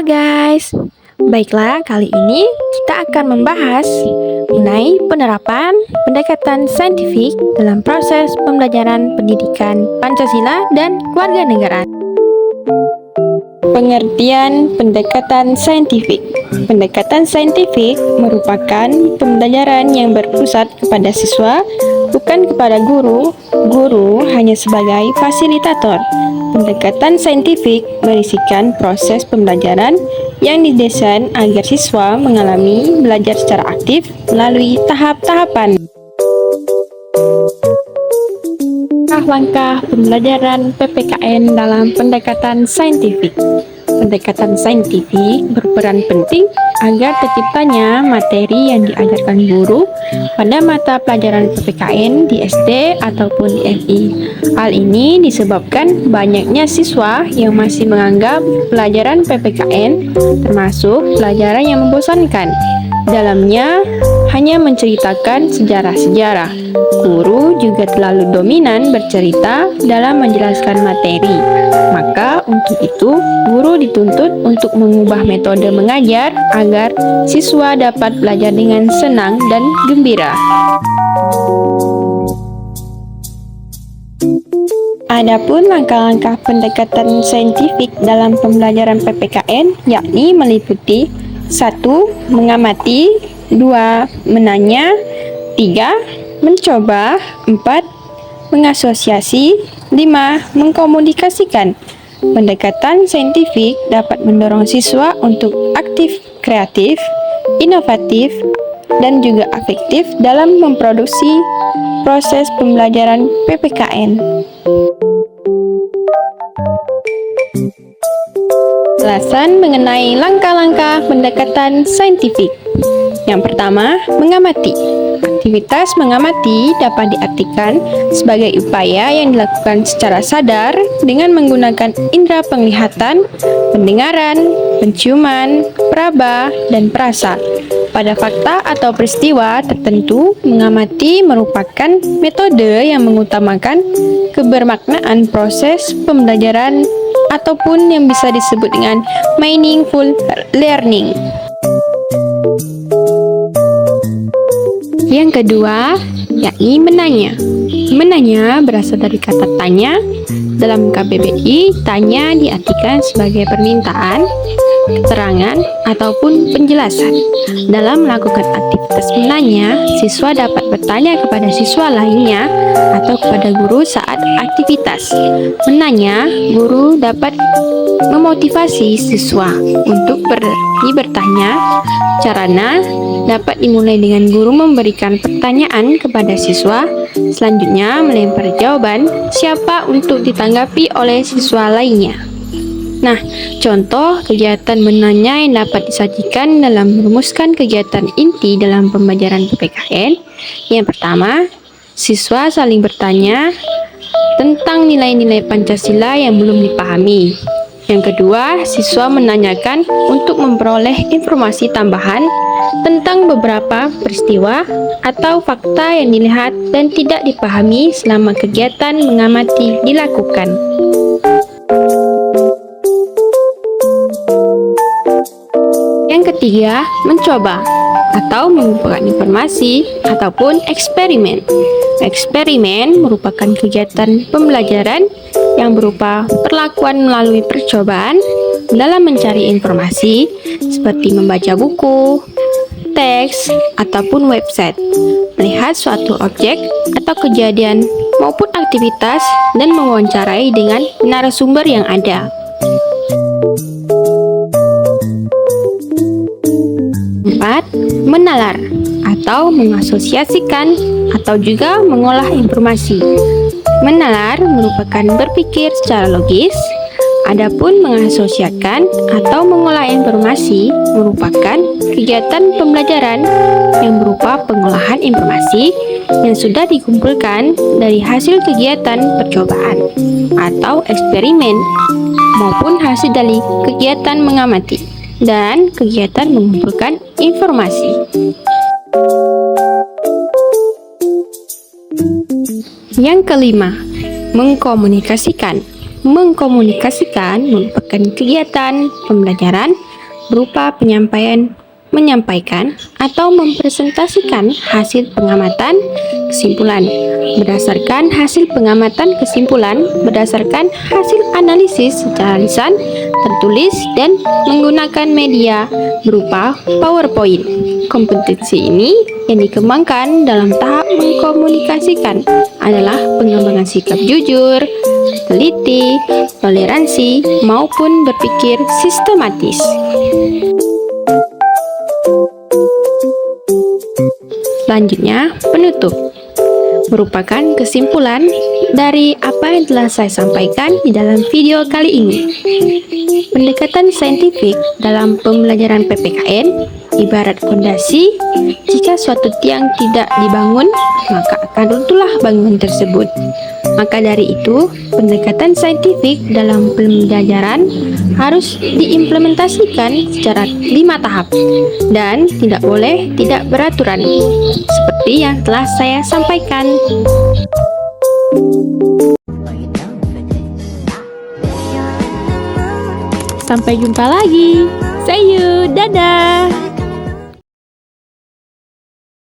Halo guys, baiklah kali ini kita akan membahas mengenai penerapan pendekatan saintifik dalam proses pembelajaran pendidikan Pancasila dan kewarganegaraan. Pengertian pendekatan saintifik. Pendekatan saintifik merupakan pembelajaran yang berpusat kepada siswa, bukan kepada guru. Guru hanya sebagai fasilitator. Pendekatan saintifik berisikan proses pembelajaran yang didesain agar siswa mengalami belajar secara aktif melalui tahap-tahapan. Langkah pembelajaran PPKN dalam pendekatan saintifik. Pendekatan saintifik berperan penting agar terciptanya materi yang diajarkan guru pada mata pelajaran PPKN di SD ataupun di FI. Hal ini disebabkan banyaknya siswa yang masih menganggap pelajaran PPKN termasuk pelajaran yang membosankan. Dalamnya hanya menceritakan sejarah-sejarah. Guru juga terlalu dominan bercerita dalam menjelaskan materi. Maka untuk itu, guru dituntut untuk mengubah metode mengajar agar siswa dapat belajar dengan senang dan gembira. Adapun langkah-langkah pendekatan saintifik dalam pembelajaran PPKN yakni meliputi 1. Mengamati, 2. Menanya, 3. Mencoba, 4. Mengasosiasi, 5. Mengkomunikasikan. Pendekatan saintifik dapat mendorong siswa untuk aktif, kreatif, inovatif, dan juga afektif dalam memproduksi proses pembelajaran PPKN. Alasan mengenai langkah-langkah pendekatan saintifik. Yang pertama, mengamati. Aktivitas mengamati dapat diartikan sebagai upaya yang dilakukan secara sadar dengan menggunakan indera penglihatan, pendengaran, penciuman, peraba, dan perasa. Pada fakta atau peristiwa tertentu, mengamati merupakan metode yang mengutamakan kebermaknaan proses pembelajaran ataupun yang bisa disebut dengan meaningful learning. Yang kedua, yakni menanya. Menanya berasal dari kata tanya. Dalam KBBI, tanya diartikan sebagai permintaan, keterangan, ataupun penjelasan. Dalam melakukan aktivitas menanya, siswa dapat bertanya kepada siswa lainnya atau kepada guru saat aktivitas. Menanya, guru dapat memotivasi siswa untuk bertanya. Caranya dapat dimulai dengan guru memberikan pertanyaan kepada siswa, selanjutnya melempar jawaban siapa untuk ditanggapi oleh siswa lainnya. Nah, contoh kegiatan menanya yang dapat disajikan dalam merumuskan kegiatan inti dalam pembelajaran PPKN. Yang pertama, siswa saling bertanya tentang nilai-nilai Pancasila yang belum dipahami. Yang kedua, siswa menanyakan untuk memperoleh informasi tambahan tentang beberapa peristiwa atau fakta yang dilihat dan tidak dipahami selama kegiatan mengamati dilakukan. Yang ketiga, mencoba atau mengumpulkan informasi ataupun eksperimen. Eksperimen merupakan kegiatan pembelajaran yang berupa perlakuan melalui percobaan dalam mencari informasi seperti membaca buku, teks, ataupun website, melihat suatu objek atau kejadian maupun aktivitas, dan mewawancarai dengan narasumber yang ada. 4. Menalar atau mengasosiasikan atau juga mengolah informasi. Menalar merupakan berpikir secara logis, adapun mengasosiasikan atau mengolah informasi merupakan kegiatan pembelajaran yang berupa pengolahan informasi yang sudah dikumpulkan dari hasil kegiatan percobaan atau eksperimen maupun hasil dari kegiatan mengamati dan kegiatan mengumpulkan informasi. Yang kelima, mengkomunikasikan. mengkomunikasikan merupakan kegiatan pembelajaran berupa penyampaian, menyampaikan, atau mempresentasikan hasil pengamatan kesimpulan. Berdasarkan hasil pengamatan kesimpulan, berdasarkan hasil analisis secara lisan, tertulis, dan menggunakan media berupa PowerPoint. Kompetensi ini yang dikembangkan dalam tahap mengkomunikasikan adalah pengembangan sikap jujur, teliti, toleransi, maupun berpikir sistematis. Selanjutnya, penutup merupakan kesimpulan dari apa yang telah saya sampaikan di dalam video kali ini. Pendekatan saintifik dalam pembelajaran PPKN ibarat fondasi. Jika suatu tiang tidak dibangun, maka akan runtuhlah bangunan tersebut. Maka dari itu, pendekatan saintifik dalam pembelajaran harus diimplementasikan secara 5 tahap dan tidak boleh tidak beraturan, seperti yang telah saya sampaikan. Sampai jumpa lagi. See you, dadah.